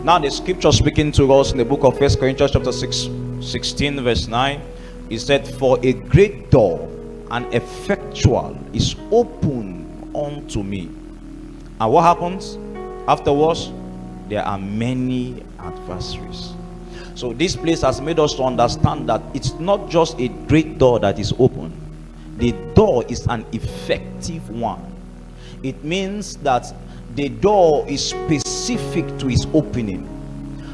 Now the scripture speaking to us in the book of 1 Corinthians chapter 16 verse 9, it said, for a great door and effectual is open unto me. And what happens afterwards? There are many adversaries. So this place has made us to understand that it's not just a great door that is open. The door is an effective one. It means that the door is specific to its opening.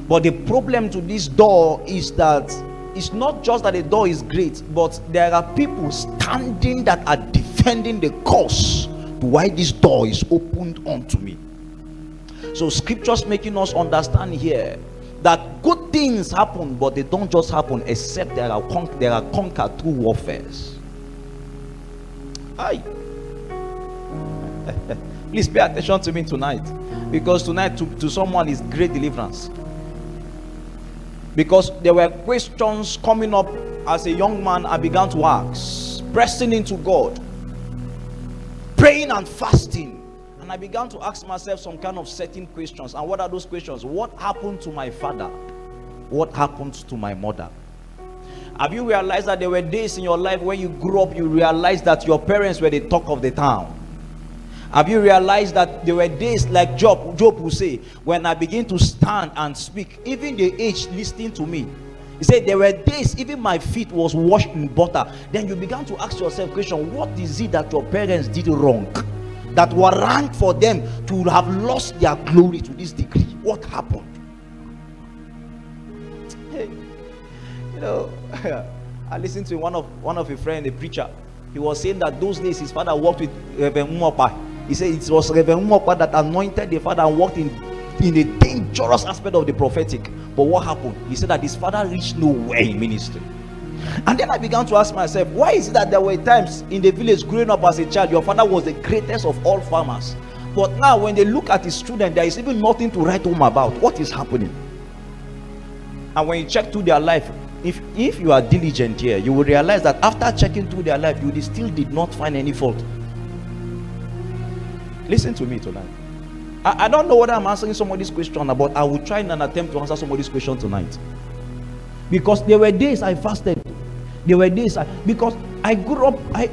But the problem to this door is that it's not just that the door is great, but there are people standing that are defending the cause to why this door is opened unto me. So scriptures making us understand here that good things happen, but they don't just happen except they are conquered through warfares. Aye. Please pay attention to me tonight, because tonight to someone is great deliverance. Because there were questions coming up as a young man. I began to ask, pressing into God, praying and fasting, and I began to ask myself some kind of certain questions. And what are those questions? What happened to my father? What happened to my mother? Have you realized that there were days in your life when you grew up, you realized that your parents were the talk of the town? Have you realized that there were days like Job will say, when I begin to stand and speak, even the age listening to me, he said there were days even my feet was washed in butter. Then you began to ask yourself question, what is it that your parents did wrong that warrant for them to have lost their glory to this degree? What happened? Hey, you know, I listened to one of a friend, a preacher. He was saying that those days his father worked with Reverend Umopa. He said it was Reverend Umopa that anointed the father and worked in a dangerous aspect of the prophetic. But what happened? He said that his father reached nowhere in ministry. And then I began to ask myself, why is it that there were times in the village growing up as a child, your father was the greatest of all farmers, but now when they look at his children, there is even nothing to write home about? What is happening? And when you check through their life, if you are diligent here, you will realize that after checking through their life, you still did not find any fault. Listen to me tonight. I don't know whether I'm answering somebody's question, but I will try and attempt to answer somebody's question tonight. Because there were days I fasted. There were days because I grew up, I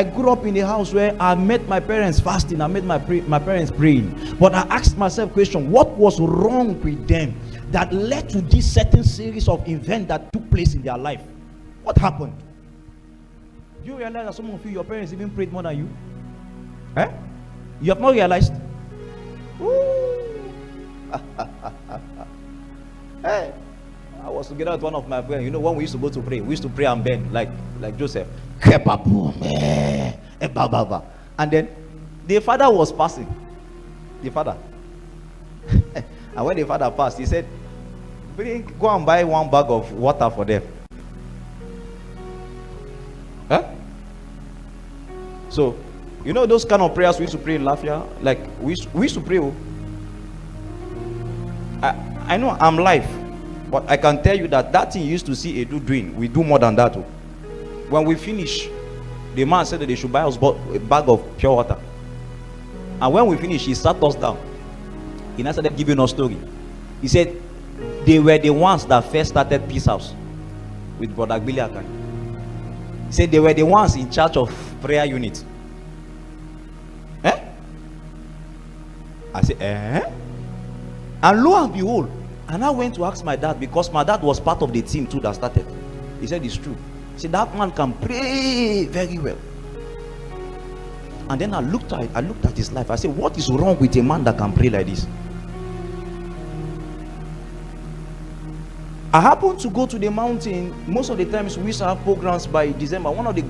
grew up in a house where I met my parents fasting. I met my parents praying. But I asked myself question, what was wrong with them that led to this certain series of events that took place in their life? What happened? Do you realize that some of you, your parents even prayed more than you? Eh? You have not realized? Hey, I was together with one of my friends. You know, when we used to go to pray, we used to pray and bend like Joseph. And then the father was passing. The father. And when the father passed, he said, go and buy one bag of water for them. Huh? So, you know those kind of prayers we used to pray in Lafia? Like, we used to pray. I know I'm live, but I can tell you that thing you used to see Edu doing, we do more than that. When we finish, the man said that they should buy us a bag of pure water. And when we finished, he sat us down. He now started giving us story. He said they were the ones that first started Peace House with Brother Billy Akan. He said they were the ones in charge of prayer unit. I said, And lo and behold, and I went to ask my dad, because my dad was part of the team too that started. He said it's true. He said that man can pray very well. And then I looked at his life. I said, what is wrong with a man that can pray like this? I happened to go to the mountain. Most of the times we used to have programs by December. One of the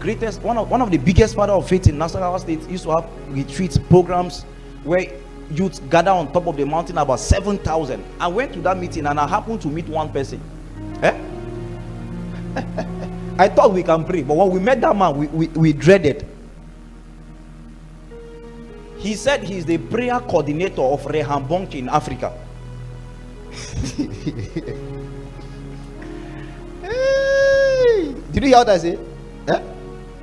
biggest father of faith in Nasarawa State used to have retreat programs where youth gather on top of the mountain, about 7,000. I went to that meeting and I happened to meet one person. I thought we can pray, but when we met that man, we dreaded. He said he's the prayer coordinator of Rehoboth in Africa. Did you hear what I say?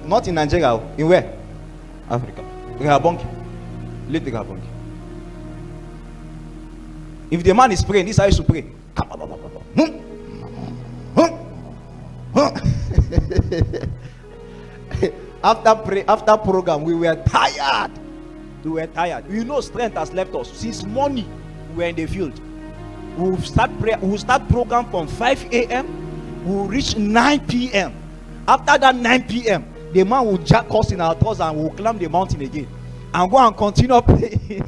Not in Nigeria. In where? Africa. Rehoboth. Leave Rehoboth. If the man is praying, this is how he should pray. After program, we were tired. You know, strength has left us. Since morning, we were in the field. We'll start prayer. We'll start program from 5 a.m. We'll reach 9 p.m. After that 9 p.m., the man will jack us in our trousers and we'll climb the mountain again and go and continue praying.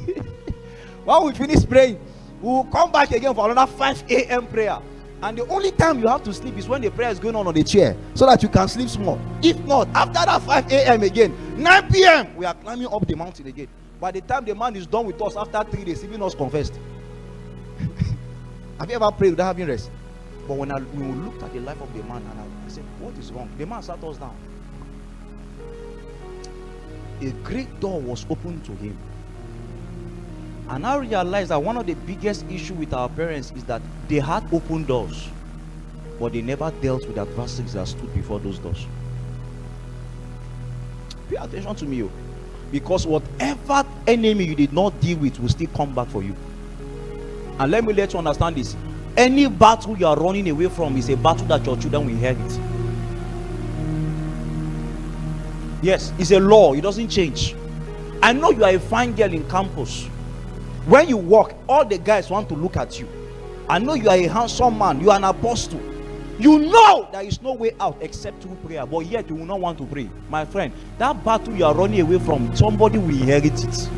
When we finish praying, we'll come back again for another 5 a.m. prayer. And the only time you have to sleep is when the prayer is going on the chair, so that you can sleep small. If not, after that 5 a.m. again, 9 p.m., we are climbing up the mountain again. By the time the man is done with us after 3 days, even us confessed. Have you ever prayed without having rest? But when we looked at the life of the man, and I said, what is wrong? The man sat us down. A great door was opened to him. And I realized that one of the biggest issues with our parents is that they had open doors, but they never dealt with the adversities that stood before those doors. Pay attention to me, because whatever enemy you did not deal with will still come back for you. And let me let you understand this. Any battle you are running away from is a battle that your children will inherit. Yes, it's a law. It doesn't change. I know you are a fine girl in campus. When you walk, all the guys want to look at you. I know you are a handsome man. You are an apostle. You know there is no way out except through prayer, but yet you will not want to pray. My friend, that battle you are running away from, somebody will inherit it.